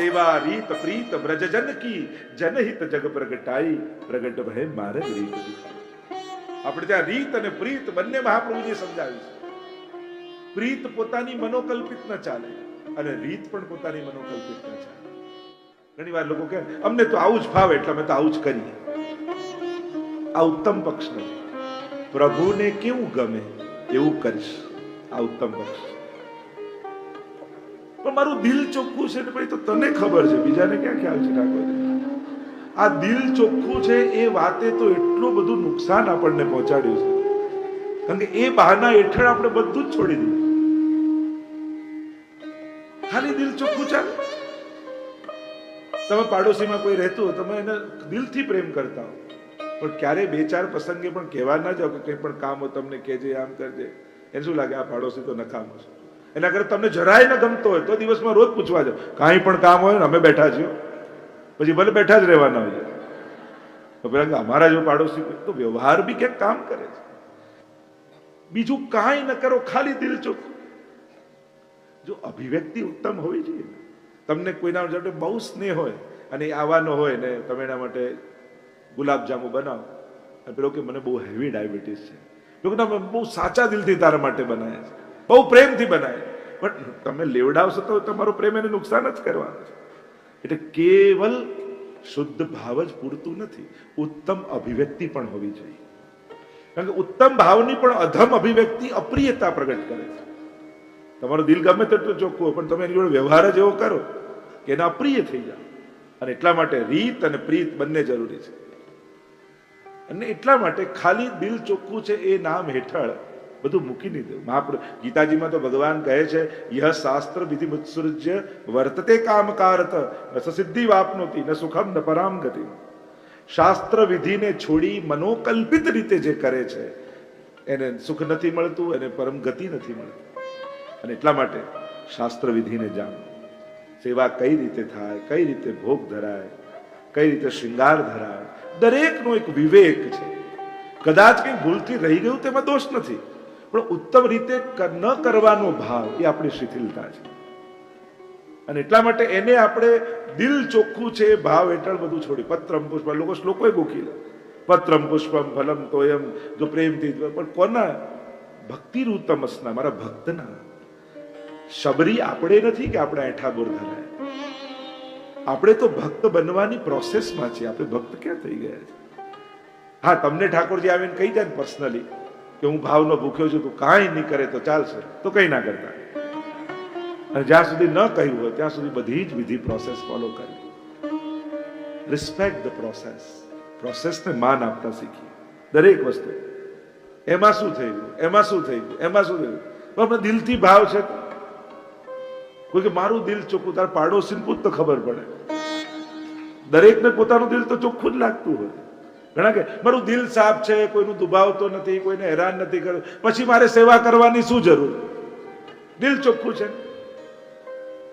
સેવા રીત પ્રીત બ્રજજન કી જનહિત જગ પ્રગટાઈ પ્રગટ ભય મારે રીત દિખાઈ. આપણે ત્યાં રીત અને પ્રીત બંને મહાપ્રભુજી સમજાવ્યું છે. પ્રીત પોતાની મનોકલ્પિત ન ચાલે અને રીત પણ પોતાની મનોકલ્પિત ન ચાલે. ઘણી વાર લોકો કહે અમને તો આવું જ ફાવે એટલે અમે તો આવું જ કરીએ. આ ઉત્તમ પક્ષ નથી. પ્રભુને કેવું ગમે એવું કરીશ, આ ઉત્તમ પક્ષ. પણ મારું દિલ ચોખ્ખું છે ને ભાઈ, તો તને ખબર છે, બીજાને ક્યાં ખ્યાલ છે ઠાકોર? આ દિલ ચોખ્ખું છે એ વાતે તો એટલું બધું નુકસાન આપણને પહોંચાડ્યું છે, કારણ કે એ બહાના હેઠળ આપણે બધું જ છોડી દીધું. ખાલી દિલ ચોખ્ખું ચાલે. તમે પાડોશીમાં કોઈ રહેતું હોય, તમે એને દિલથી પ્રેમ કરતા હો, પણ ક્યારે બે ચાર પ્રસંગે પણ કહેવા ના જાઓ કે કંઈ પણ કામ હોય તમને કહેજે, આમ કરજે. એને શું લાગે આ પાડોશી તો નકામો છે. એના કરતા તમને જરાય ન ગમતો હોય તો દિવસમાં રોજ પૂછવા જાઓ, કાંઈ પણ કામ હોય ને અમે બેઠા છીએ, પછી ભલે બેઠા જ રહેવાના હોય. તો પેલા અમારા જો પાડોશી તો વ્યવહાર બી ક્યાંક કામ કરે છે. બીજું કાંઈ ન કરો, ખાલી દિલ ચોખ્ખું. જો અભિવ્યક્તિ ઉત્તમ હોવી જોઈએ. તમને કોઈના જોડે બહુ સ્નેહ હોય અને એ આવવાનો હોય ને તમે એના માટે ગુલાબજાંબુ બનાવો, અને પેલો કે મને બહુ હેવી ડાયાબિટીસ છે, લોકો તમે બહુ સાચા દિલથી તારા માટે બનાવ્યા છે, બહુ પ્રેમથી બનાવે, પણ તમે લેવડાવશો તો તમારો પ્રેમ એને નુકસાન જ કરવાનો છે. એટલે કેવલ શુદ્ધ ભાવ જ પૂરતું નથી, ઉત્તમ અભિવ્યક્તિ પણ હોવી જોઈએ. કારણ કે ઉત્તમ ભાવની પણ અધમ અભિવ્યક્તિ અપ્રિયતા પ્રગટ કરે છે. તમારો દિલ ગમે તેટલું ચોખ્ખું હોય, પણ તમે એની જોડે વ્યવહાર જ એવો કરો કે એને અપ્રિય થઈ જાય. અને એટલા માટે રીત અને પ્રીત બંને જરૂરી છે. અને એટલા માટે ખાલી દિલ ચોખ્ખું છે એ નામ હેઠળ બધું મૂકી નહીં દેવું. મહાપ્રભુ ગીતાજીમાં તો ભગવાન કહે છે યહ શાસ્ત્ર વિધિ મુત્સૃજ્ય વર્તતે કામકારત ન સિદ્ધિ વાપનોતી ન સુખમ ન પરામ ગતિ. શાસ્ત્ર વિધિને છોડી મનોકલ્પિત રીતે જે કરે છે એને સુખ નથી મળતું, એને પરમ ગતિ નથી મળતી. અને એટલા માટે શાસ્ત્ર વિધિને જાણો. સેવા કઈ રીતે થાય, કઈ રીતે ભોગ ધરાય, કઈ રીતે શૃંગાર ધરાય, દરેકનો એક વિવેક છે. કદાચ કંઈ ભૂલથી રહી ગયું તેમાં દોષ નથી, પણ ઉત્તમ રીતે ન કરવાનો ભાવ એ આપણી શિથિલતા છે. અને એટલા માટે એને આપણે દિલ ચોખ્ખું છે ભાવ હેઠળ બધું છોડી. પત્રમ પુષ્પમ, લોકો શ્લોકોય ગોખી લે, પત્રમ પુષ્પમ ફલમ તોયમ, જો પ્રેમથી. પણ કોના? ભક્તિ રૂતમસના, મારા ભક્તના. શબરી આપણે નથી કે આપણે એઠા બોર ધરાય. આપણે તો ભક્ત બનવાની પ્રોસેસમાં છીએ. આપણે ભક્ત ક્યાં થઈ ગયા છે? હા, તમને ઠાકોરજી આવીને કહી જાય ને પર્સનલી કે હું ભાવનો ભૂખ્યો છું, તું કાંઈ નહીં કરે તો ચાલશે, તો કંઈ ના કરતા. અને જ્યાં સુધી ન કહ્યું હોય ત્યાં સુધી બધી જ વિધિ પ્રોસેસ ફોલો કરવી. Respect the process. પ્રોસેસને માન આપતા શીખીએ દરેક વસ્તુ. એમાં શું થઈ ગયું, એમાં શું થઈ ગયું, એમાં શું થયું, પણ આપણે દિલથી ભાવ છે. કોઈ કે મારું દિલ ચોખ્ખું, તાર પાડોશીને પૂછ તો ખબર પડે. દરેકને પોતાનું દિલ તો ચોખ્ખું જ લાગતું હોય. ઘણા કે મારું દિલ સાફ છે, કોઈનું દુભાવતો નથી, કોઈને હેરાન નથી કર્યું, પછી મારે સેવા કરવાની શું જરૂર? દિલ ચોખ્ખું છે.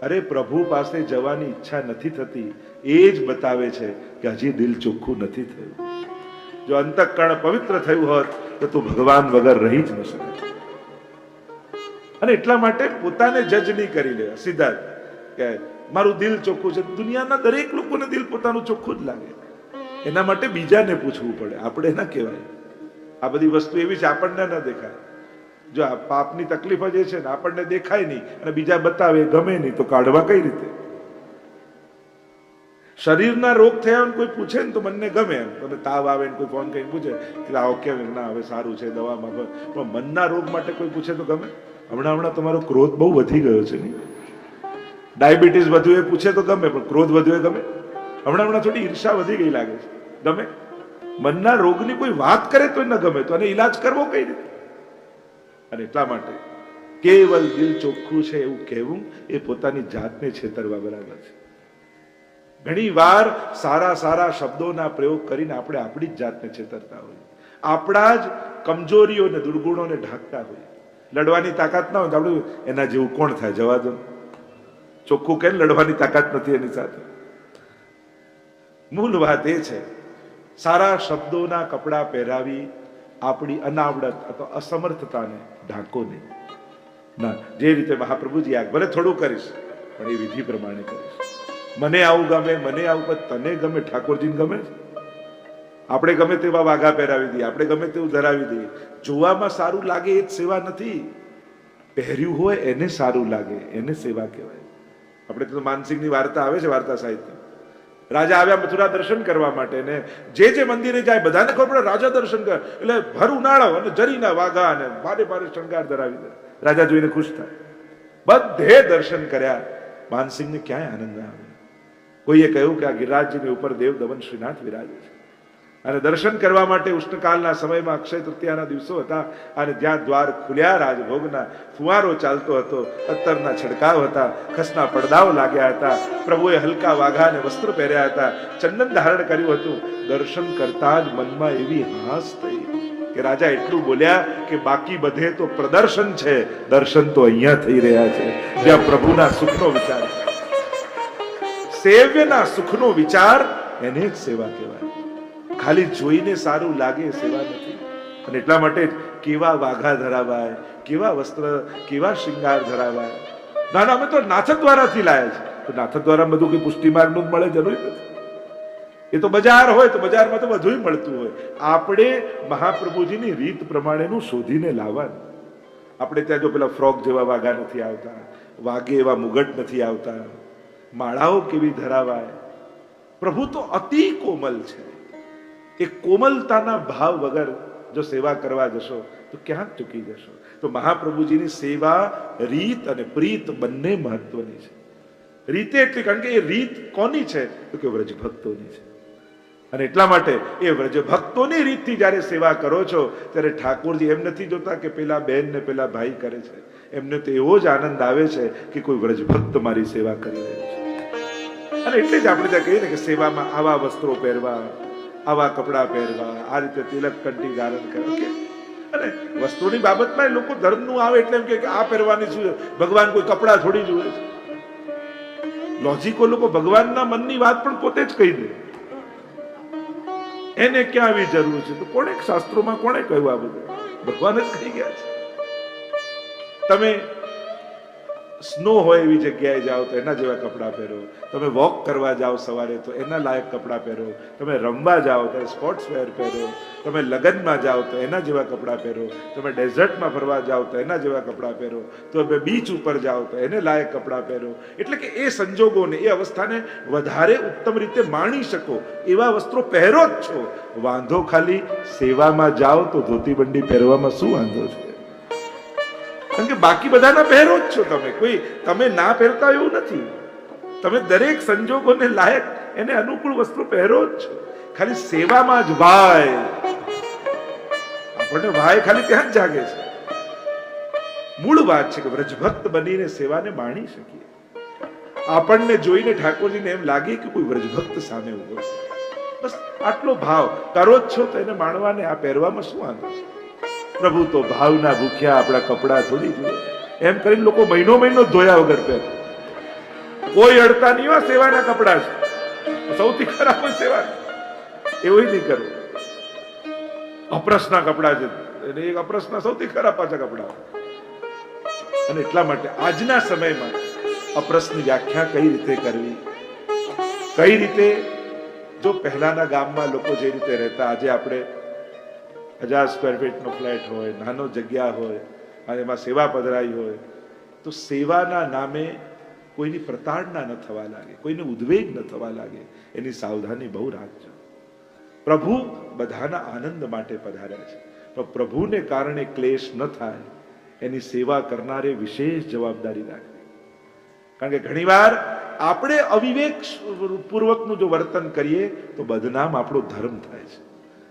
અરે પ્રભુ પાસે જવાની ઈચ્છા નથી થતી, એ જ બતાવે છે કે હજી દિલ ચોખ્ખું નથી થયું. જો અંતઃકરણ પવિત્ર થયું હોત તો તું ભગવાન વગર રહી જ ન શકે. અને એટલા માટે પોતાને જજ નહીં કરી લેવા સીધા કે મારું દિલ ચોખ્ખું છે. દુનિયાના દરેક લોકોને દિલ પોતાનું ચોખ્ખું જ લાગે. એના માટે બીજાને પૂછવું પડે, આપણે ના કહેવાય. આ બધી વસ્તુ એવી છે આપણને ના દેખાય. જો આ પાપની તકલીફ જ એ છે ને, આપણને દેખાય નહીં અને બીજા બતાવે ગમે નહીં, તો કાઢવા કઈ રીતે? શરીરના રોગ થયા હોય કોઈ પૂછે ને તો મને ગમે એમ. તમે તાવ આવે ને કોઈ ફોન કરીને પૂછે કે આવો કેમ, ના હવે સારું છે દવામાં, પણ મનના રોગ માટે કોઈ પૂછે તો ગમે? હમણાં તમારો ક્રોધ બહુ વધી ગયો છે ને, ડાયાબિટીસ વધુ એ પૂછે તો ગમે, પણ ક્રોધ વધુ એ ગમે? હમણાં થોડી ઈર્ષા વધી ગઈ લાગે છે, ગમે? મનના રોગની કોઈ વાત કરે તો ન ગમે, તો એને ઈલાજ કરવો કઈ રીતે? અને એટલા માટે કેવલ દિલ ચોખ્ખું છે એવું કહેવું એ પોતાની જાતને છેતરવા બરાબર છે. ઘણી વાર સારા સારા શબ્દોના પ્રયોગ કરીને આપણે આપણી જ જાતને છેતરતા હોઈએ, આપણા જ કમજોરીઓને દુર્ગુણોને ઢાંકતા હોઈએ. લડવાની તાકાત ના હોય તો આપણે એના જેવું કોણ થાય, જવા દો. ચોખ્ખું કે લડવાની તાકાત નથી એની સાથે. મૂળ વાત એ છે સારા શબ્દોના કપડા પહેરાવી આપણી અનાવડત અથવા અસમર્થતાને ઢાંકો નહીં. ના, જે રીતે મહાપ્રભુજી આ ભલે થોડું કરીશ પણ એ વિધિ પ્રમાણે કરીશ. મને આવું ગમે, મને આવું, પણ તને ગમે, ઠાકોરજીને ગમે છે? આપણે ગમે તેવા વાઘા પહેરાવી દઈએ, આપણે ગમે તેવું ધરાવી દઈએ, જોવામાં સારું લાગે એ જ સેવા નથી. પહેર્યું હોય એને સારું લાગે, એને સેવા કહેવાય. આપણે તો માનસિંહની વાર્તા આવે છે વાર્તા સાહિત્ય. રાજા આવ્યા મથુરા દર્શન કરવા માટે, ને જે મંદિરે જાય બધાને ખબર પડે રાજા દર્શન કરે, એટલે ભર ઉનાળો અને જરીના વાઘા અને ભારે ભારે શણગાર ધરાવી દે. રાજા જોઈને ખુશ થાય. બધે દર્શન કર્યા, માનસિંહને ક્યાંય આનંદ ના આવે. કોઈએ કહ્યું કે આ ગિરિરાજજીની ઉપર દેવ દમન શ્રીનાથ વિરાજે છે. અને દર્શન કરવા માટે ઉષ્ણકાલના સમયમાં અક્ષય તૃતીયાના દિવસો હતા, અને જ્યાં દ્વાર ખુલ્યા રાજભોગના, ફુવારો ચાલતો હતો, અત્તરના છડકાવ હતા, ખસના પડદાઓ લાગ્યા હતા, પ્રભુએ હલકા વાઘા અને વસ્ત્ર પહેર્યા હતા, ચંદન ધારણ કર્યું હતું. દર્શન કરતા જ મનમાં એવી હાસ થઈ કે રાજા એટલું બોલ્યા કે બાકી બધે તો પ્રદર્શન છે, દર્શન તો અહીંયા થઈ રહ્યા છે, જ્યાં પ્રભુના સુખનો વિચાર છે. સેવ્યના સુખનો વિચાર એને જ સેવા કહેવાય. ખાલી જોઈને સારું લાગે સેવા નથી. અને એટલા માટે જ કેવા વાઘા ધરાવાય, કેવા વસ્ત્ર, કેવા શૃંગાર ધરાવાય. ના ના, અમે તો નાથક દ્વારાથી લાયા છે. તો નાથક દ્વારા બધું કઈ પુષ્ટિ માર્ગનું જ મળે, જરૂરી નથી. એ તો બજાર હોય તો બજારમાં તો બધું મળતું હોય. આપણે મહાપ્રભુજીની રીત પ્રમાણેનું શોધીને લાવવાનું. આપણે ત્યાં જો પેલા ફ્રોક જેવા વાઘા નથી આવતા, વાગે એવા મુગટ નથી આવતા, માળાઓ કેવી ધરાવાય. પ્રભુ તો અતિ કોમલ છે. એ કોમલતાના ભાવ વગર જો સેવા કરવા જશો તો ક્યાં ચૂકી જશો. તો મહાપ્રભુજીની સેવા રીત અને પ્રીત બંને મહત્વની છે. રીતે એટલી, કારણ કે એ રીત કોની છે તો કે વ્રજ ભક્તોની છે. અને એટલા માટે એ વ્રજ ભક્તોની રીતથી જ્યારે સેવા કરો છો ત્યારે ઠાકોરજી એમ નથી જોતા કે પેલા બેન ને પેલા ભાઈ કરે છે. એમને તો એવો જ આનંદ આવે છે કે કોઈ વ્રજ ભક્ત મારી સેવા કરી રહ્યો છે. અને એટલે જ આપણે ત્યાં કહીએ ને કે સેવામાં આવા વસ્ત્રો પહેરવા, આવા કપડા પહેરવા, આ રીતે તિલક કંઠી ધારણ કરવા. અને વસ્ત્રોની બાબતમાં લોકો ધર્મનું આવે એટલે એમ કે આ પહેરવાની શું, ભગવાન કોઈ કપડા થોડી જુએ છે. લોજિકો લોકો ભગવાનના મનની વાત પણ પોતે જ કહી દે. એને ક્યાં આવી જરૂર છે? તો કોણે શાસ્ત્રોમાં કોણે કહ્યું આ બધું? ભગવાન જ કહી ગયા છે. તમે સ્નો હોય એવી જગ્યાએ જાઓ તો એના જેવા કપડાં પહેરો, તમે વોક કરવા જાઓ સવારે તો એના લાયક કપડાં પહેરો, તમે રમવા જાઓ તો સ્પોર્ટ્સ વેર પહેરો, તમે લગ્નમાં જાઓ તો એના જેવા કપડાં પહેરો, તમે ડેઝર્ટમાં ફરવા જાઓ તો એના જેવા કપડાં પહેરો, તમે બીચ ઉપર જાઓ તો એને લાયક કપડાં પહેરો. એટલે કે એ સંજોગોને, એ અવસ્થાને વધારે ઉત્તમ રીતે માણી શકો એવા વસ્ત્રો પહેરો જ છો. વાંધો ખાલી સેવામાં જાઓ તો ધોતી બંડી પહેરવામાં શું વાંધો છે? કારણ કે બાકી બધાના પહેરો જ છો તમે. કોઈ તમે ના પહેરતા એવું નથી. તમે દરેક સંજોગોને લાયક એને અનુકૂળ વસ્ત્રો પહેરો જ છો. ખાલી સેવામાં જ ભાઈ, આપણને ભાઈ ખાલી ત્યાં જ જાગે છે. મૂળ વાત છે કે વ્રજભક્ત બનીને સેવાને માણી શકીએ. આપણને જોઈને ઠાકોરજીને એમ લાગે કે કોઈ વ્રજભક્ત સામે ઉભો છે. બસ આટલો ભાવ કરો જ છો તો એને માણવાને આ પહેરવામાં શું વાંધો છે? પ્રભુ તો ભાવના ભૂખ્યા, આપણા કપડા થોડી જુએ. એમ કરીને લોકો મહિનો ધોયા વગર પહેરે. કોઈ અડતા નહીં હોય, સેવાના કપડા છે. સૌથી ખરાબ હોય સેવા. એવું નહીં કરવું. અપ્રસના કપડા છે, એ અપ્રસના સૌથી ખરાબ પાછા કપડા. અને એટલા માટે આજના સમયમાં અપ્રસની વ્યાખ્યા કઈ રીતે કરવી, કઈ રીતે, જો પહેલાના ગામમાં લોકો જે રીતે રહેતા, આજે આપણે 1000 સ્ક્વેર ફીટનો ફ્લેટ હોય, નાનો જગ્યા હોય અને એમાં સેવા પધરાઈ હોય, તો સેવાના નામે કોઈની પ્રતાડના ન થવા લાગે, કોઈને ઉદ્વેગ ન થવા લાગે, એની સાવધાની બહુ રાખજો. પ્રભુ બધાના આનંદ માટે પધાર્યા છે, પણ પ્રભુને કારણે ક્લેશ ન થાય એની સેવા કરનારે વિશેષ જવાબદારી રાખવી. કારણ કે ઘણીવાર આપણે અવિવેક પૂર્વકનું જો વર્તન કરીએ તો બદનામ આપણો ધર્મ થાય છે.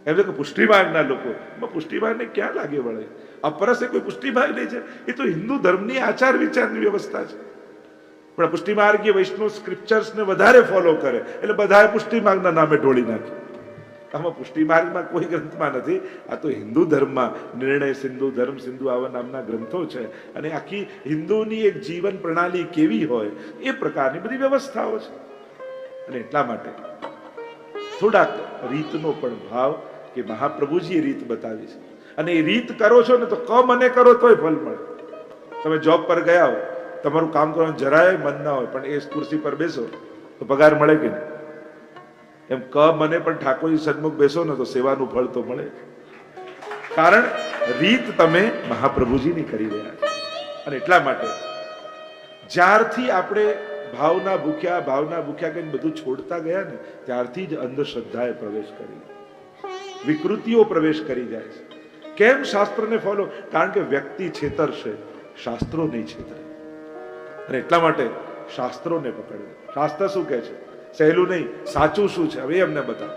એમ કે પુષ્ટિમાર્ગના લોકો, પુષ્ટિમાર્ગને ક્યાં લાગે વળે? અપરસ એ કોઈ પુષ્ટિમાર્ગ નહીં છે, એ તો હિન્દુ ધર્મની આચાર વિચારની વ્યવસ્થા છે. પણ પુષ્ટિમાર્ગીય વૈષ્ણવ સ્ક્રિપ્ચર્સને વધારે ફોલો કરે એટલે બધા પુષ્ટિમાર્ગના નામે ઢોળી નાખે. આમાં પુષ્ટિમાર્ગમાં કોઈ ગ્રંથમાં નથી. આ તો હિન્દુ ધર્મમાં નિર્ણય સિંધુ, ધર્મ સિંધુ આવા નામના ગ્રંથો છે. અને આખી હિન્દુની એક જીવન પ્રણાલી કેવી હોય એ પ્રકારની બધી વ્યવસ્થાઓ છે. અને એટલા માટે થોડાક રીતનો પણ ભાવ કે મહાપ્રભુજીએ રીત બતાવી છે, અને એ રીત કરો છો ને તો મને કરો તોય ફલ મળે. તમે જોબ પર ગયા હો, તમારું કામ કરવાનું જરાય મન ના હોય, પણ એ ખુરશી પર બેસો તો પગાર મળે કે નહીં? એમ ક મને પણ ઠાકોરજી સન્મુખ બેસો ને તો સેવાનું ફળ તો મળે. કારણ રીત તમે મહાપ્રભુજીની કરી રહ્યા છો. અને એટલા માટે જ્યારથી આપણે ભાવના ભૂખ્યા કઈ બધું છોડતા ગયા ને ત્યારથી જ અંધશ્રદ્ધાએ પ્રવેશ કરી, વિકૃતિઓ પ્રવેશ કરી જાય છે. કેમ શાસ્ત્રને ફોલો? કારણ કે વ્યક્તિ છેતરશે, શાસ્ત્રો નહીં છેતરે. અને એટલા માટે શાસ્ત્રોને પકડે. શાસ્ત્ર શું કહે છે? સહેલું નહીં, સાચું શું છે હવે અમને બતાવો.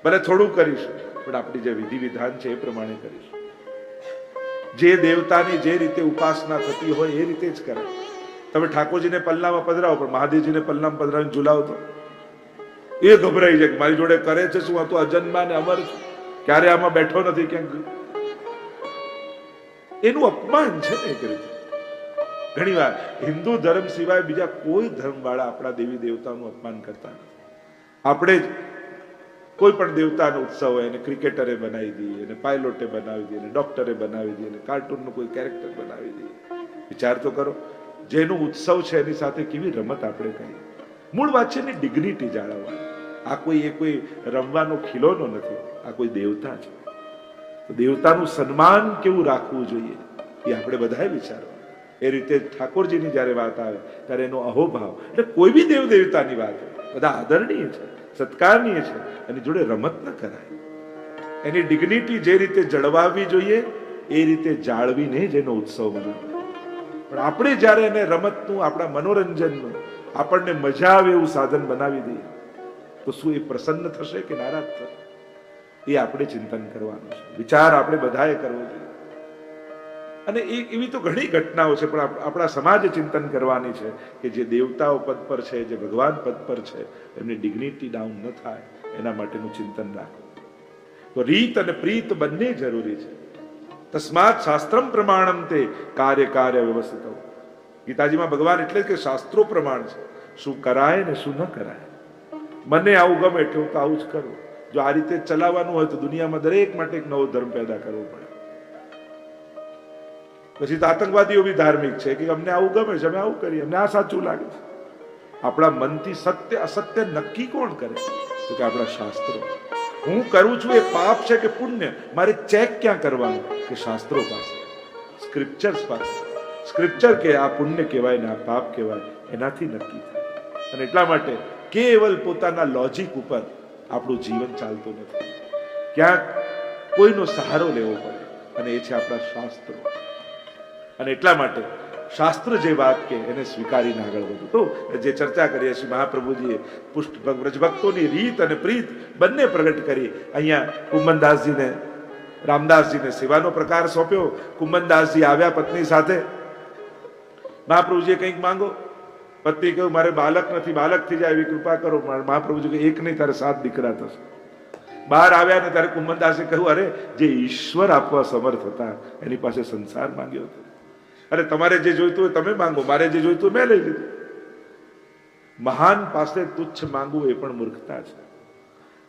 ભલે થોડું કરીશું, પણ આપણી જે વિધિ વિધાન છે એ પ્રમાણે કરીશું. જે દેવતાની જે રીતે ઉપાસના થતી હોય એ રીતે જ કરે. તમે ઠાકોરજીને પલ્લામાં પધરાવો, પણ મહાદેવજીને પલ્લામાં પધરાવીને ઝુલાવો તો એ ગભરાઈ જાય કે મારી જોડે કરે છે શું? આ તો અજન્મા ને અમર છે, ક્યારે આમાં બેઠો નથી ક્યાંક. એનું અપમાન છે ને એક રીતે. ઘણી વાર હિન્દુ ધર્મ સિવાય બીજા કોઈ ધર્મ વાળા આપણા દેવી દેવતાનું અપમાન કરતા નથી. આપણે જ કોઈ પણ દેવતાનો ઉત્સવ હોય એને ક્રિકેટરે બનાવી દઈએ, એને પાયલોટે બનાવી દઈએ, ડોક્ટરે બનાવી દઈએ, કાર્ટૂનનું કોઈ કેરેક્ટર બનાવી દઈએ. વિચાર તો કરો, જેનું ઉત્સવ છે એની સાથે કેવી રમત આપણે કરીએ. મૂળ વાત છે એની ડિગ્નિટી જાળવવાની. આ કોઈ રમવાનો ખિલોનો નથી, આ કોઈ દેવતા છે. તો દેવતાનું સન્માન કેવું રાખવું જોઈએ એ આપણે બધાએ વિચારવાનું. એ રીતે ઠાકોરજીની જયારે વાત આવે ત્યારે એનો અહોભાવ, એટલે કોઈ બી દેવ દેવતાની વાત બધા આદરણીય છે, સત્કારનીય છે, એની જોડે રમત ન કરાય. એની ડિગ્નિટી જે રીતે જળવાવી જોઈએ એ રીતે જાળવીને જ એનો ઉત્સવ મનાવે. પણ આપણે જયારે એને રમતનું, આપણા મનોરંજનનું, આપણને મજા આવે એવું સાધન બનાવી દઈએ તો શું એ પ્રસન્ન થશે કે નારાજ થશે? એ આપણે ચિંતન કરવાનું છે, વિચાર આપણે બધાએ કરવો જોઈએ. અને એવી તો ઘણી ઘટનાઓ છે, પણ આપણા સમાજે ચિંતન કરવાની છે કે જે દેવતાઓ પદ પર છે, જે ભગવાન પદ પર છે, એમની ડિગ્નિટી ડાઉન ન થાય એના માટેનું ચિંતન રાખવું. તો રીત અને પ્રીત બંને જરૂરી છે. તસ્માત શાસ્ત્રમ પ્રમાણમ તે કાર્ય વ્યવસ્થિત. ગીતાજીમાં ભગવાન એટલે કે શાસ્ત્રો પ્રમાણ છે, શું કરાય ને શું ન કરાય. મને આવું ગમે એટલે હું તો આવું જ કરું. જો આ રીતે ચલાવવાનું હોય તો દુનિયામાં દરેક માટે એક નવો ધર્મ પેદા કરવો પડે. પછી તો આતંકવાદીઓ બી ધાર્મિક છે કે અમને આવું ગમે છે, અમે આવું કરીએ, અમને આ સાચું લાગે છે. આપણા મનથી સત્ય અસત્ય નક્કી કોણ કરે? તો કે આપણા શાસ્ત્રો. હું કરું છું એ પાપ છે કે પુણ્ય, મારે ચેક ક્યાં કરવાનું? કે શાસ્ત્રો પાસે, સ્ક્રિપ્ચર્સ પાસે. સ્ક્રિપ્ચર કે આ પુણ્ય કહેવાય ને આ પાપ કહેવાય, એનાથી નક્કી થાય. અને એટલા માટે કેવલ પોતાના લોજિક ઉપર આપણું જીવન ચાલતું નથી. ક્યાંક કોઈનો સહારો લેવો પડે, અને એ છે આપણા શાસ્ત્રો. અને એટલા માટે શાસ્ત્ર જે વાત કે એને સ્વીકારીને આગળ વધવું. તો જે ચર્ચા કરીએ છીએ મહાપ્રભુજીએ વ્રજભક્તોની રીત અને પ્રીત બંને પ્રગટ કરી. અહીંયા કુંભનદાસજીને, રામદાસજીને સેવાનો પ્રકાર સોંપ્યો. કુંભનદાસજી આવ્યા પત્ની સાથે. મહાપ્રભુજીએ કંઈક માંગો. પત્ની કહ્યું મારે બાલક નથી, બાલક થઈ જાય એવી કૃપા કરો. મહાપ્રભુજી કહે એક નહીં તારે 7 દીકરા થશે. બહાર આવ્યા ને ત્યારે કુંભનદાસે કહ્યું અરે જે ઈશ્વર આપવા સમર્થ હતા એની પાસે સંસાર માંગ્યો હતો. અરે તમારે જે જોઈતું હોય તમે માંગો, મારે જે જોઈતું મેં લઈ લીધું. મહાન પાસે તુચ્છ માંગવું એ પણ મૂર્ખતા છે.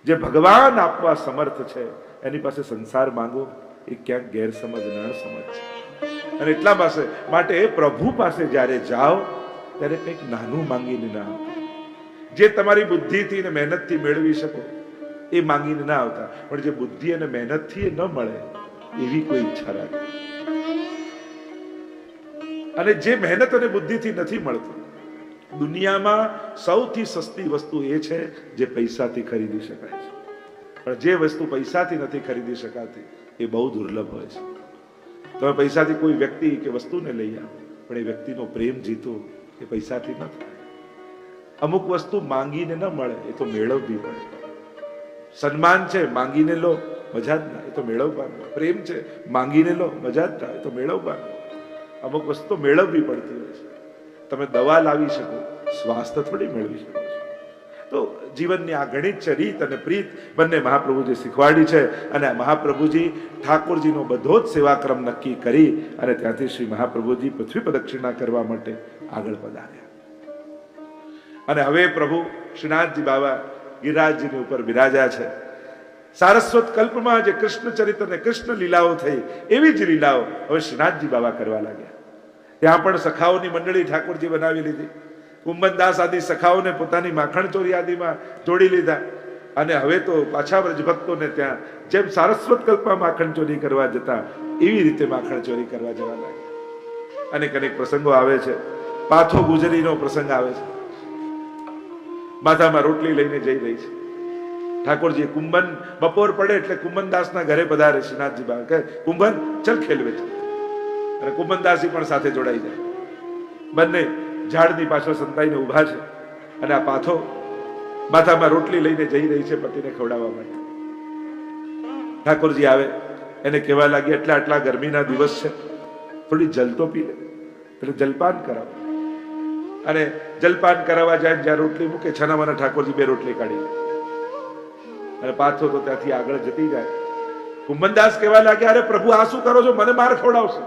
જે ભગવાન આપવા સમર્થ છે એની પાસે સંસાર માંગવો એ ક્યાંક ગેરસમજ ન સમજ છે. અને એટલા માટે પ્રભુ પાસે જ્યારે જાઓ ત્યારે કંઈક નાનું માંગીને ના આવતા. જે તમારી બુદ્ધિથી ને મહેનતથી મેળવી શકો એ માંગીને ના આવતા. પણ જે બુદ્ધિ અને મહેનતથી ન મળે એવી કોઈ ઈચ્છા રાખે. અને જે મહેનત અને બુદ્ધિથી નથી મળતું, દુનિયામાં સૌથી સસ્તી વસ્તુ એ છે જે પૈસાથી ખરીદી શકાય છે. પણ જે વસ્તુ પૈસાથી નથી ખરીદી શકાતી એ બહુ દુર્લભ હોય છે. તમે પૈસાથી કોઈ વ્યક્તિ કે વસ્તુને લઈ આવો, પણ એ વ્યક્તિનો પ્રેમ જીતો એ પૈસાથી ન થાય. અમુક વસ્તુ માંગીને ન મળે એ તો મેળવવી પડે. સન્માન છે માંગીને લો મજા જ ના, એ તો મેળવવાનું. પ્રેમ છે માંગીને લો મજા જ ના, એ તો મેળવવાનું. અમુક વસ્તુ મેળવવી પડતી હોય છે. તમે દવા લાવી શકો, સ્વાસ્થ્ય થોડી મેળવી શકો છો. તો જીવનની આ ગણિત છે. રીત અને પ્રીત બંને મહાપ્રભુજી શીખવાડી છે. અને મહાપ્રભુજી ઠાકોરજીનો બધો જ સેવાક્રમ નક્કી કરી અને ત્યાંથી શ્રી મહાપ્રભુજી પૃથ્વી પ્રદક્ષિણા કરવા માટે આગળ પધાર્યા. અને હવે પ્રભુ શ્રીનાથજી બાબા ગિરિરાજજીની ઉપર બિરાજ્યા છે. સારસ્વત કલ્પમાં જે કૃષ્ણ ચરિત્ર ને કૃષ્ણ લીલાઓ થઈ એવી જ લીલાઓ હવે શ્રીનાથજી બાબા કરવા લાગ્યા. ત્યાં પણ સખાઓની મંડળી ઠાકોરજી બનાવી લીધી. કુંભનદાસ આદિ સખાઓને પોતાની માખણ ચોરી આદિમાં જોડી લીધા અને હવે તો પાછા વ્રજભક્તોને ત્યાં જેમ સારસ્વત કલ્પમાં માખણ ચોરી કરવા જતા એવી રીતે માખણ ચોરી કરવા જવા લાગ્યા. અનેક અનેક પ્રસંગો આવે છે. પાથો ગુજરીનો પ્રસંગ આવે છે. માથામાં રોટલી લઈને જઈ રહી છે. ઠાકોરજી કુંભન બપોર પડે એટલે કુંભનદાસના ઘરે પધારે. શ્રીનાથજી બા કહે, કુંભન ચલ ખેલવે છે. અને કુંભનદાસજી પણ સાથે જોડાઈ જાય. બંને ઝાડની પાછળ સંતાઈને ઊભા છે અને આ પાથો માથામાં રોટલી લઈને જઈ રહી છે પતિને ખવડાવવા માટે. ઠાકોરજી આવે, એને કહેવા લાગ્યા, એટલે આટલા ગરમીના દિવસ છે, થોડી જલ તો પી લે, એટલે જલપાન કરાવો. અને જલપાન કરાવવા જાય, જ્યાં રોટલી મૂકે છાનામાના ઠાકોરજી બે રોટલી કાઢી લે અને પાથો તો ત્યાંથી આગળ જતી જાય. કુંભનદાસ કહેવા લાગ્યા, અરે પ્રભુ આ શું કરો છો, મને માર ખવડાવશો?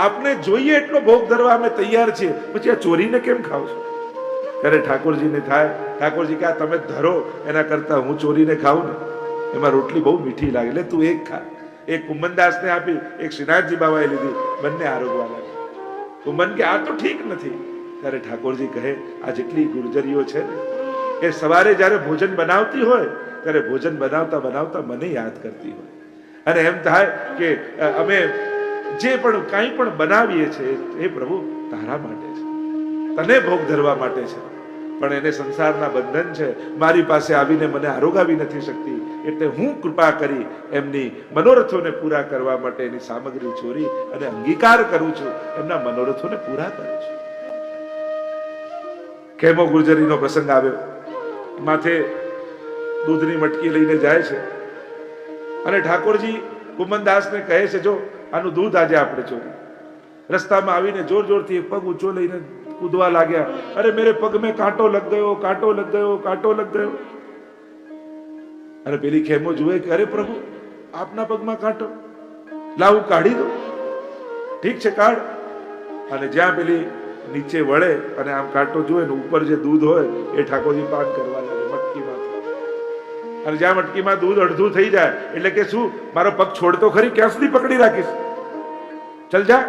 આપને જોઈએ એટલો ભોગ ધરવા અમે તૈયાર છીએ, પછી આ ચોરીને કેમ ખાવ છો? ત્યારે ઠાકોરજીને થાય, ઠાકોરજી કે તમે ધરો એના કરતા હું ચોરીને ખાઉં ને, એમાં રોટલી બહુ મીઠી લાગે, એટલે તું એક ખા. એક કુંભનદાસને આપી, એક શ્રીનાથજી બાબાએ લીધી, બંને આરોગવા લાગ્યા. કુંભન કે આ તો ઠીક નથી. ત્યારે ઠાકોરજી કહે, આ જેટલી ગુર્જરીઓ છે ને, એ સવારે જ્યારે ભોજન બનાવતી હોય ત્યારે ભોજન બનાવતા બનાવતા મને યાદ કરતી હોય અને એમ થાય કે અમે જે પણ કાંઈ પણ બનાવીએ છીએ એ પ્રભુ તારા માટે છે, તને ભોગ ધરવા માટે છે, પણ એને સંસારના બંધન છે, મારી પાસે આવીને મને આરોગાવી નથી શકતી, એટલે હું કૃપા કરી એમની મનોરથોને પૂરા કરવા માટે એની સામગ્રી ચોરી અને અંગીકાર કરું છું, એમના મનોરથોને પૂરા કરું છું. ખેમો ગુર્જરીનો પ્રસંગ આવ્યો. માથે દૂધની મટકી લઈને જાય છે અને ઠાકોરજી કુંભનદાસને કહે છે, જો આનું દૂધ આજે આપણે ચોરી. રસ્તામાં આવીને જોર જોરથી પગ ઊંચો લઈને કૂદવા લાગ્યા, અરે મેરે પગ મેં કાંટો લગ ગયો, કાંટો લગ ગયો, કાંટો લગ ગયો. અને પેલી ખેમો જુએ કે અરે પ્રભુ આપના પગમાં કાંટો, લાવું કાઢી દો. ઠીક છે કાઢ. અને જ્યાં પેલી નીચે વળે અને આમ કાંટો જુએ ને ઉપર જે દૂધ હોય એ ઠાકોરજી પાન કરવા લાગે મટકીમાં. અને જ્યાં મટકીમાં દૂધ અડધું થઈ જાય એટલે કે શું, મારો પગ છોડતો ખરી, ક્યાં સુધી પકડી રાખીશ, ચલ જા,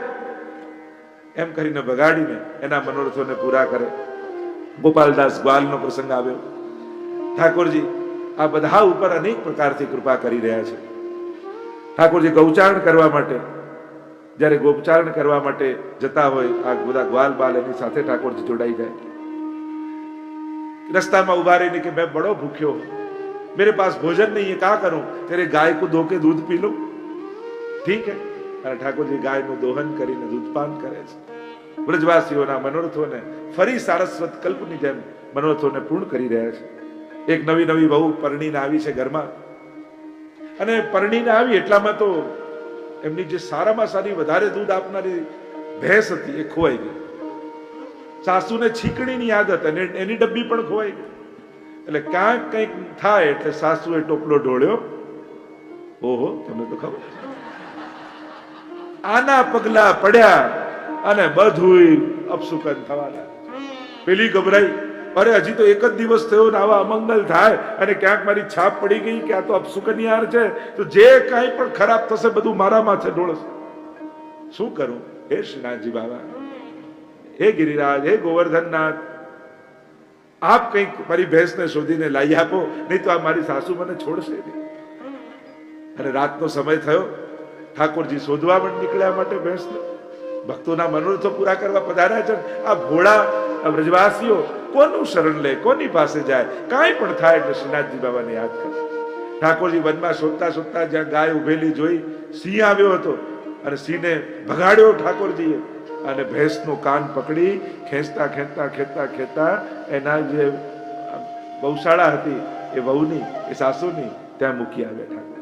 એમ કરીને બગાડીને એના મનોરથોને પૂરા કરે. ગોપાલદાસ ગ્વાલનો પ્રસંગ આવ્યો. ઠાકોરજી આ બધા ઉપર અનેક પ્રકારથી કૃપા કરી રહ્યા છે. ઠાકોરજી ગૌચારણ કરવા માટે, જ્યારે ગોપચારણ કરવા માટે જતા હોય, આ બધા ગ્વાલ બાલ એની સાથે ઠાકોરજી જોડાઈ જાય. રસ્તામાં ઉભા રહીને કે मैं बड़ो भूख्यो हूं, मेरे पास भोजन नहीं है, क्या करूं? तेरे गाय को धो के दूध पी लो. ठीक है. અને ઠાકોરજી ગાયનું દોહન કરીને દૂધપાન કરે છે. વ્રજવાસીઓના મનોરથોને ફરી સારસ્વત કલ્પની જેમ મનોરથોને પૂર્ણ કરી રહ્યા છે. એક નવી નવી વહુ પરણીને આવી છે ઘરમાં, અને પરણીને આવી એટલામાં તો એમની જે સારામાં સારી વધારે દૂધ આપનારી ભેંસ હતી એ ખોવાઈ ગઈ. સાસુને છીકણીની આદત અને એની ડબ્બી પણ ખોવાઈ ગઈ. એટલે ક્યાંક કંઈક થાય એટલે સાસુએ ટોપલો ઢોળ્યો. ઓહો, તમને તો ખબર, આના પગલા પડ્યા અને બધું અપસુકન થવા લાગ્યું. પેલી ગભરાઈ, અરે હજી તો એક જ દિવસ થયો ને આવા અમંગલ થાય અને ક્યાંક મારી છાપ પડી ગઈ કે આ તો અપસુકનિયાર છે, તો જે કાંઈ પણ ખરાબ થશે બધું મારા માથે ઢોળશે. શું કરું? હે શ્રીનાથજી બાબા, હે ગિરિરાજ, હે ગોવર્ધનનાથ, આપ કંઈક મારી ભેંસને શોધીને લાવી આપો, નહીં તો આ મારી સાસુ મને છોડશે નહીં. અને રાતનો સમય થયો. ઠાકોરજી શોધવા પણ નીકળ્યા માટે ભેંસને. ભક્તોના મનોરથો પૂરા કરવા પધાર્યા છે. આ ભોળા વ્રજવાસીઓ કોનું શરણ લે, કોની પાસે જાય? કાંઈ પણ થાય એટલે શ્રીનાથજી બાબાને યાદ કરે. ઠાકોરજી વનમાં શોધતા શોધતા જ્યાં ગાય ઉભેલી જોઈ, સિંહ આવ્યો હતો અને સિંહને ભગાડ્યો ઠાકોરજીએ અને ભેંસનું કાન પકડી ખેંચતા ખેંચતા ખેંચતા ખેંચતા એના જે ગૌશાળા હતી એ વહુની, એ સાસુની, ત્યાં મૂકી આવ્યા ઠાકોર.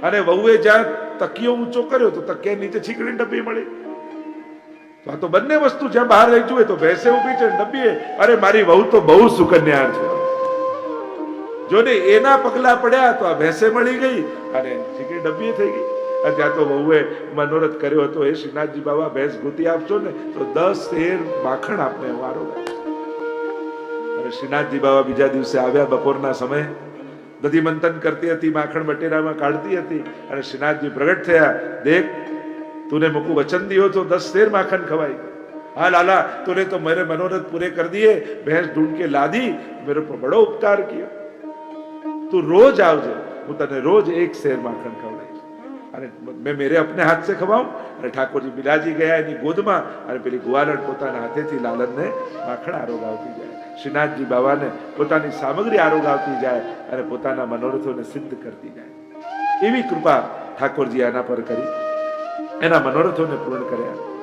અને વહુએ જ્યાં તકિયો ઊંચો કર્યો તો તકિયા નીચે છીકડીની ડબ્બી મળી. તો આ તો બંને વસ્તુ જ્યાં બહાર રહી જોઈએ તો ભેંસે ઊભી છે, ડબ્બીએ. અરે મારી વહુ તો બહુ સુકન્યાર છે, જો ને એના પગલા પડ્યા તો આ ભેંસે મળી ગઈ અને છીકડી ડબ્બી થઈ ગઈ. ત્યાં તો વહુએ મનોરથ કર્યો હતો, એ શ્રીનાથજી બાબા ભેંસ ગોતી આપશો ને તો 10 શેર માખણ આપને વારો. અને શ્રીનાથજી બાબા બીજા દિવસે આવ્યા. બપોરના સમયે દધી મંથન કરતી હતી, માખણ બટેરામાં કાઢતી હતી અને શ્રીનાથજી પ્રગટ થયા. દેખ, તુને મૂકું વચન દિયો તો 10 શેર માખણ ખવાય. हाँ लाला तूने तो मेरे मनोरथ पूरे कर दिए, भैंस ढूंढ के ला दी, मेरे पर बड़ो उपकार किया, તું રોજ આવજે, હું તને રોજ એક શેર માખણ ખવડાવીશ. અને મેં મેરે અપને હાથ સે ખવાઉં. અને ઠાકોરજી બિરાજી ગયા એની ગોદમાં, અને પેલી ગુવાલણ પોતાના હાથેથી લાલનને માખણ આરોગાવતી જાય. શ્રીનાથજી બાવાને પોતાની સામગ્રી આરોગાવતી જાય અને પોતાના મનોરથોને સિદ્ધ કરતી જાય. એવી કૃપા ઠાકોરજી આના પર કરી, એના મનોરથોને પૂર્ણ કર્યા.